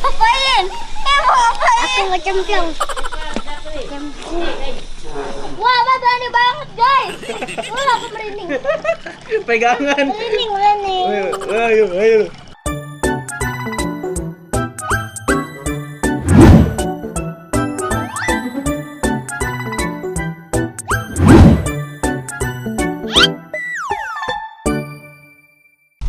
Ngapain? Mau ngapain? Aku mau cemplung. Wah, Abah berani banget, guys. Wah, aku merinding. Pegangan. Merinding, merinding. Ayo, ayo.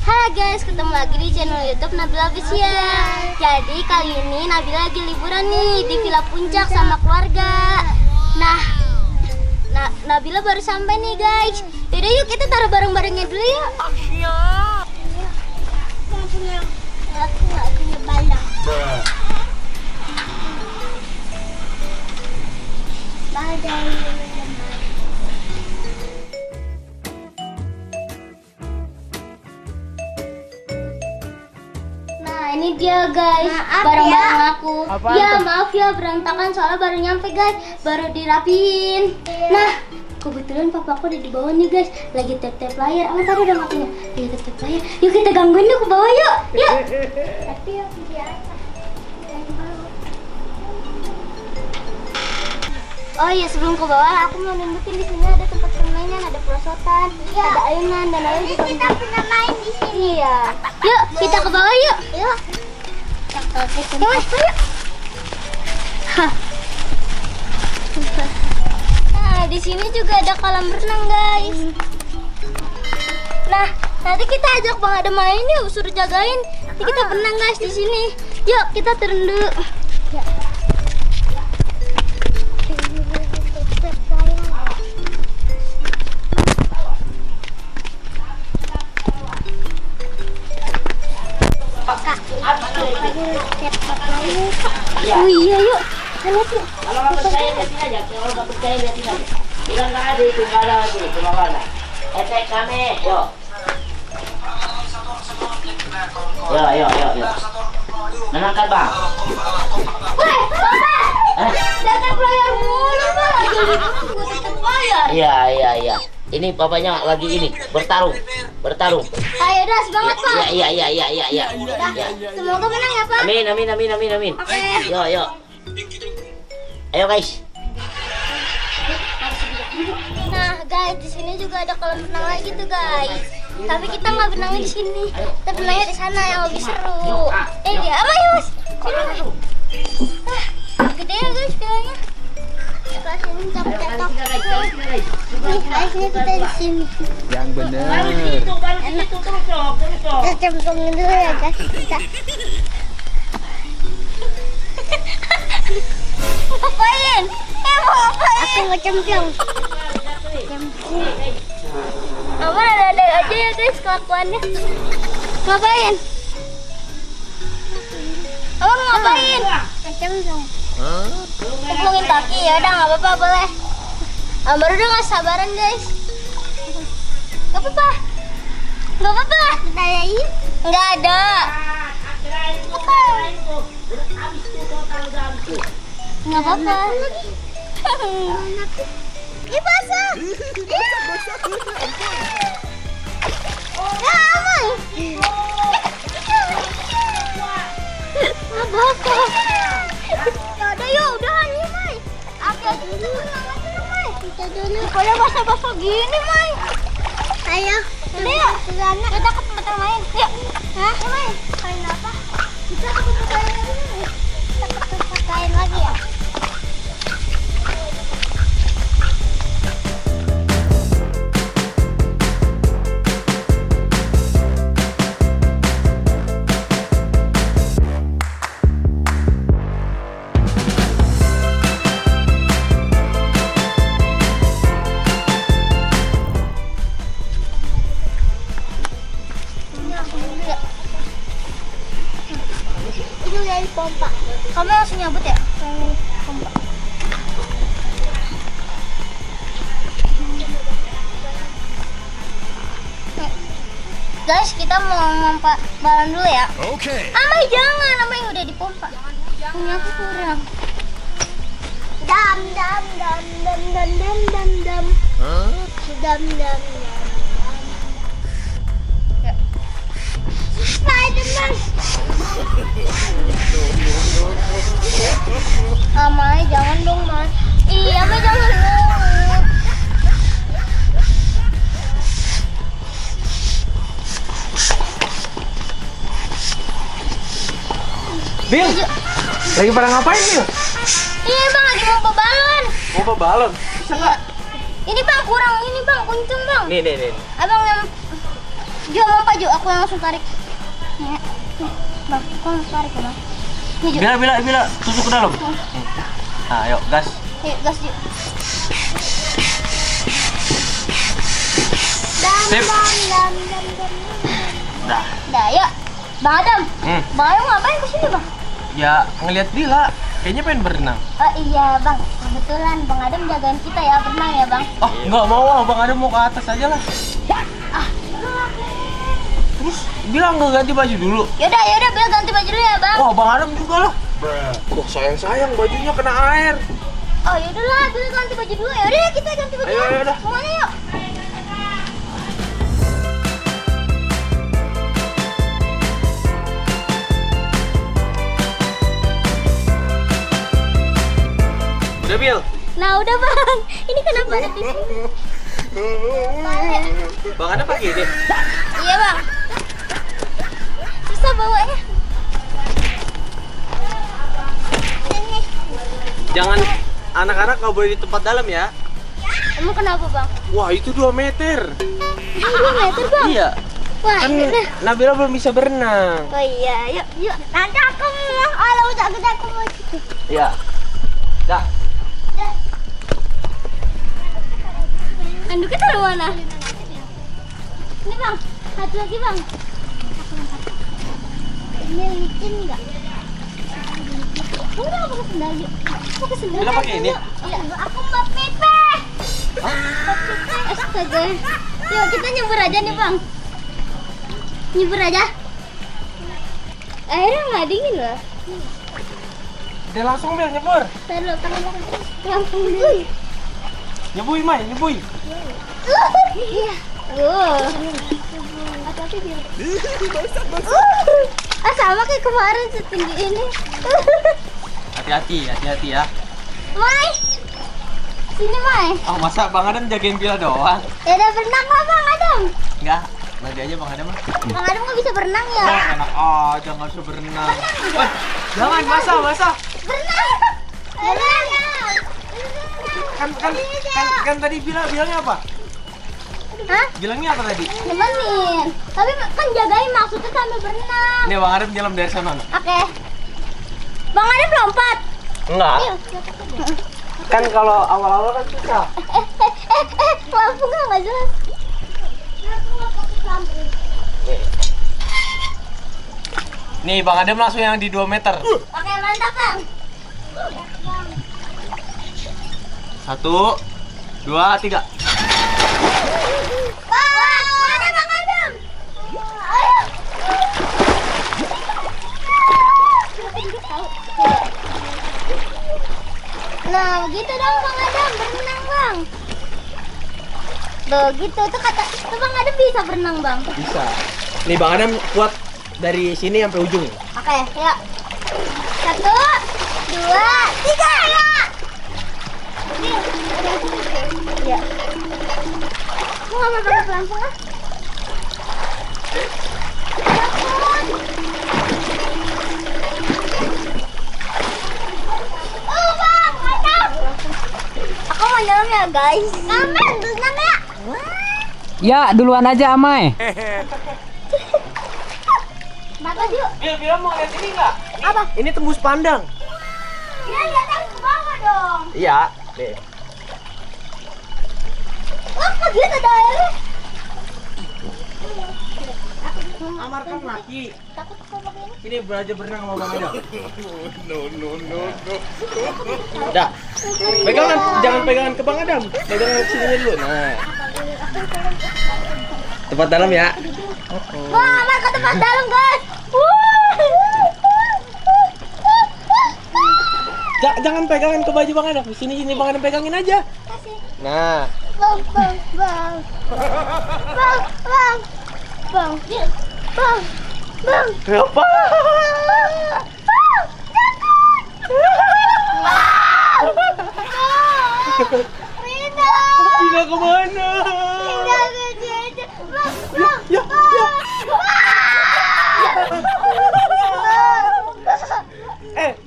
Halo guys, ketemu lagi di channel YouTube Nabila Official. Jadi kali ini Nabila lagi liburan nih di Villa Puncak sama keluarga. Nah, Nabila baru sampai nih guys. Yaudah yuk kita taruh barang-barangnya dulu yuk. Aku nggak punya balon. Badai. Nah ini dia guys, Maaf barang-barang ya. aku. Apaan Ya tuh? maaf ya berantakan soalnya baru nyampe guys, baru dirapiin. Iya. Nah kebetulan papa aku udah di bawah nih guys, lagi tap-tap layar. Aman tadi udah ngakunya, lagi tap-tap layar. Yuk kita gangguin yuk ke bawah yuk. Yuk. Tapi yang biasa. Oh iya sebelum ke bawah aku mau nunjukin di sini ada tempat permainan, ada perosotan, Iya. ada ayunan dan lain Jadi juga. kita pernah main di sini. Iya. Yuk kita ke bawah yuk. Yuk. Yuk mas, yuk. Hah. Nah di sini juga ada kolam renang guys. Nah nanti kita ajak Bang Adam main yuk, suruh jagain. Nanti kita berenang guys di sini. Yuk kita turun dulu. Oh iya yuk. Kita lihat yuk. Kalau nggak percaya lihatin aja, kalau nggak percaya lihatin aja. Bilang nggak ada itu, nggak ada lagi, cuma mana? Cek kami, yuk. Yuk. Menangkan bang. Weh, Papa! Eh? Datang layar mulu, Bang. Tetap layar. Iya. Ini papanya lagi ini bertarung. Ayo dah, semangat, Pak. Iya. Ya, semoga menang ya, Pak. Amin. Oke. Yuk. Ayo guys. Nah, guys, di sini juga ada kolam renang lagi tuh, guys. Tapi kita nggak berenangnya di sini. Kita berenangnya di sana yang lebih seru. Dia apa ya, Mas? Gede ya, guys, bilangnya. Kelas ini jatuh. Nih, harusnya kita di sini. Yang bener. Baru situ, terus dong. Kita cemplungin dulu ya guys. Kita. Ngapain? Mau ngapain? Aku mau cemplung. Cemplung. Aman ada aja ya, guys, kelakuannya. Ngapain? Abang ngapain? Cemplung. Cemplungin kaki ya, udah nggak apa-apa boleh. Ambar udah nggak sabaran guys. Nggak apa-apa. Kita yain. Nggak ada. Nggak apa-apa. Ih, basah. Ya, aman. Nggak apa-apa. Ya udah yuk, udahan nih Mai. Hati-hati dulu, Mai. Kita dulu. Kayak basah-basah gini Mai. Ayo. Udah yuk, kita ke tempat yang lain. Yuk. Hah? Mai, main apa? Kita ke tempat lain dulu. Kita ke tempat lain lagi ya. Itu dari pompa. Kamu langsung nyabut ya? Pompa. Guys, kita mau ngompa balon dulu ya. Oke. Amai jangan, Amai udah dipompa. Punya aku kurang. Dam. Spiderman. Mai, jangan dong, Mai. Iya, Mai, jangan dong. Bil, lagi pada ngapain Bil? Iya, Bang, lagi mau bawa balon. Mau bawa balon? Bisa nggak? Ini, Bang, kurang. Ini, Bang, kenceng, Bang. Nih. Abang yang Jo, mau Pak Jo, aku yang langsung tarik. Ya. Bang, aku langsung tarik ya, Bang. Nih, Jo. Bila, tusuk ke dalam. Nah, ayo, gas. Yuk, gas, Jo. Sip. Dah. Dah, yuk. Bang Adam. Bang Adam ngapain kesini, Bang? Ya, ngelihat Bila. Kayaknya pengen berenang. Oh iya, Bang. Kebetulan Bang Adam jagain kita ya, berenang ya, Bang. Oh, nggak mau ah. Bang Adam mau ke atas aja lah. Ah, Terus bilang nggak ganti baju dulu. yaudah, Bel ganti baju dulu ya, Bang. Wah, Bang Adam juga lah. Kok sayang bajunya kena air. Oh, yaudahlah, Bel ganti baju dulu. Yaudah, kita ganti baju. Ayo, yaudah. Semuanya yuk. Udah, Bil. Nah, udah, Bang. Ini kenapa ada di sini? Bang Adam pakai ini. Iya, Bang. Susah bawanya. Ini. Jangan anak-anak nggak boleh di tempat dalam ya. Emang kenapa, Bang? Wah, itu 2 meter. Ini 2 meter, Bang. Iya. Wah, Kan yaudah. Nabila belum bisa berenang. Oh iya, yuk. Nanti aku mau. Kalau udah gede aku mau. Iya. Dah. Anduknya taruh mana? Ini, Bang. Satu lagi, Bang. Ini licin nggak? Enggak, aku pakai sendal yuk. Pakai sendal. Bila pakai ini? Iya, aku mau pipis. Astaga. Yuk, kita nyebur aja nih, Bang. Nyebur aja. Airnya nggak dingin loh. Udah langsung Bil nyebur. Taruh tangan langsung dulu. Nyebui, Mai, nyebui. Iya. Hati-hati dia. Sama kayak kemarin setinggi ini. Hati-hati ya. Mai. Sini, Mai. Oh, masa Bang Adam jagain Bila doang? Ya udah berenang lah, Bang Adam. Enggak. Nanti aja Bang Adam mah. Bang Adam nggak bisa berenang ya? Oh, enak aja nggak usah berenang. Wah, jangan basah. Berenang. Kan tadi bilangnya apa? Hah? Bilangnya apa tadi? Nemenin. Tapi kan jagain maksudnya sambil berenang. Ini Bang Adam nyelam dari sana. Oke. Bang Adam lompat. Enggak. Yuk. Kan kalau awal-awal kan susah. Lampu nggak jelas. Nih Bang Adam langsung yang di 2 meter. Oke, mantap, Bang. 1, 2, 3. Bang, mana Bang Adam? Ayo. Nah, begitu dong Bang Adam, berenang, Bang. Begitu tuh kata, tuh Bang Adam bisa berenang, Bang. Bisa. Nih Bang Adam kuat dari sini sampai ujung. Oke, ya. 1, 2, 3. Ya. Aku nggak mau pakai pelampung ah. Oh, Bang, mantap. Aku mau nyelam ya, guys. Aman, berenang ya. Ya, duluan aja Amai. Mantap yuk. Bila mau lihat ini nggak? Apa? Ini tembus pandang. Ya, lihatnya ke bawah dong. Iya. Nih. Wah, kok dia ada airnya? Amar kan laki. Takut aku pakai ini. Ini belajar berenang sama Bang Adam. No. Dah. Pegangan, jangan pegangan ke Bang Adam. Pegangan ke sini dulu. Nah. Tempat dalam ya. Wah, Amar ke tempat dalam, guys. Jangan pegangan ke baju Bang Adam. Sini Bang Adam pegangin aja. Kasih. Nah. Bang. Apa?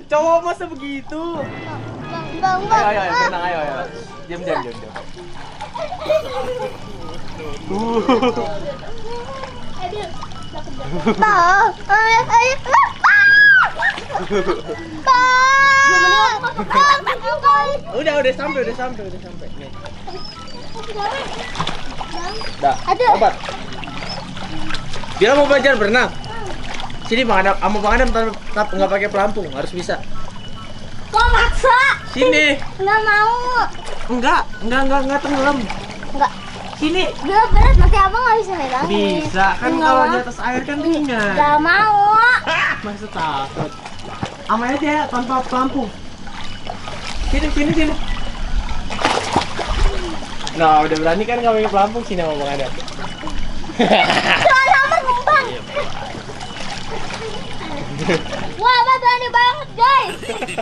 Cowok masa begitu? Bang, Ayo, tenang, ayo. Diam. Bang, Udah sampai. Nih. Dah, obat. Bila mau belajar berenang. Sini Bang Adam, sama Bang Adam tetap nggak pakai pelampung, harus bisa. Kok maksa? Sini. Nggak mau. Enggak tenggelam. Nggak. Sini. Bila berat nanti abang nggak bisa megangin. Bisa kan Nggak kalau mau. di atas air kan ringan. Nggak mau. Masa takut. Ama aja tanpa pelampung. Sini. Nah, udah berani kan nggak pakai pelampung, sini sama Bang Adam. Soal Amar numpang. Wah, abang berani banget guys.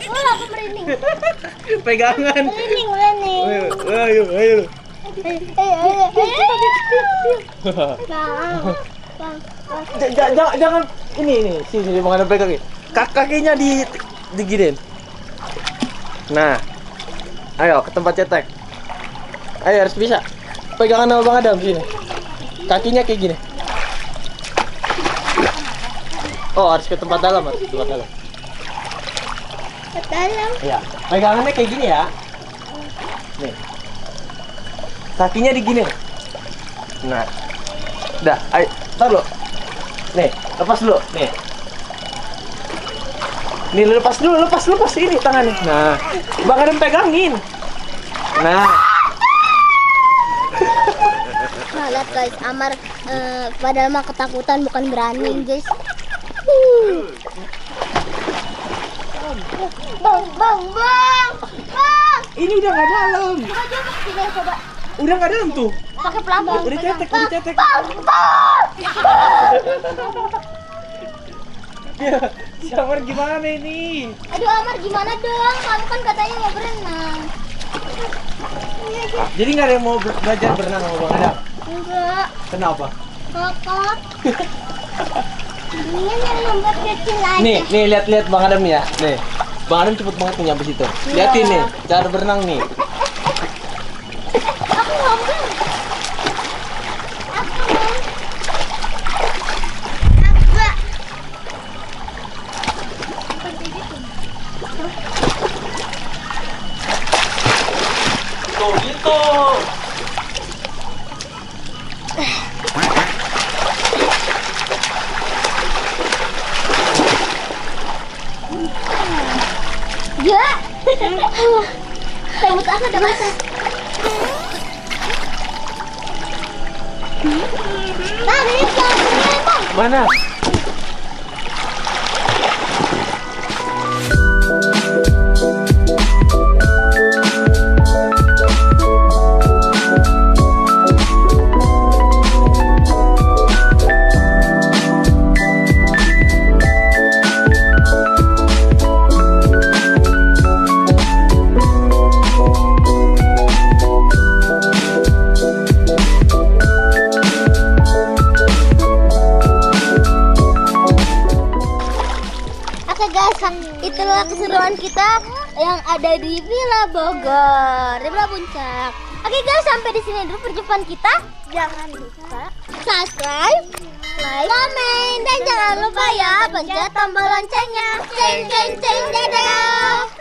Wah, aku merinding. Pegangan. Merinding. Ayo. Jangan ini sini Bang Adam pegangin. Kakinya diginin. Nah. Ayo ke tempat cetek. Ayo harus bisa. Pegangan sama Bang Adam sini. Kakinya kayak gini. Oh, harus ke tempat dalam, dalam. Iya. Pegangannya kayak gini ya. Nih. Kakinya digini. Nah. Udah, ayo, tar lo. Nih, lepas dulu. Nih. Nih, lepas ini tangannya. Nah, Bang Adam pegangin. Nah. Nah, lihat guys, Amar padahal mah ketakutan bukan berani guys. Bang. Ini udah nggak dalam. Coba. Udah nggak dalam tuh. Pakai pelampung. Udah cetek. Ya, si Amar gimana ini? Aduh Amar gimana dong? Kamu kan katanya mau berenang. Jadi nggak ada yang mau belajar berenang sama Bang Adam? Enggak. Kenapa? Kakak. Ini yang membuat kecil aja. Nih lihat Bang Adam nih ya. Nih, Bang Adam cepet banget nih nyampe situ. Liatin nih, cara berenang nih. Aku ngomong. Tuh gitu. Ya. Rambut aku udah basah. Bang, ini Bang. Mana? Oke guys, itulah keseruan kita yang ada di Villa Bogor, di Villa Puncak. Oke guys, sampai di sini dulu perjumpaan kita. Jangan lupa subscribe, like, komen, dan jangan lupa ya pencet tombol loncengnya. Ceng, dadah.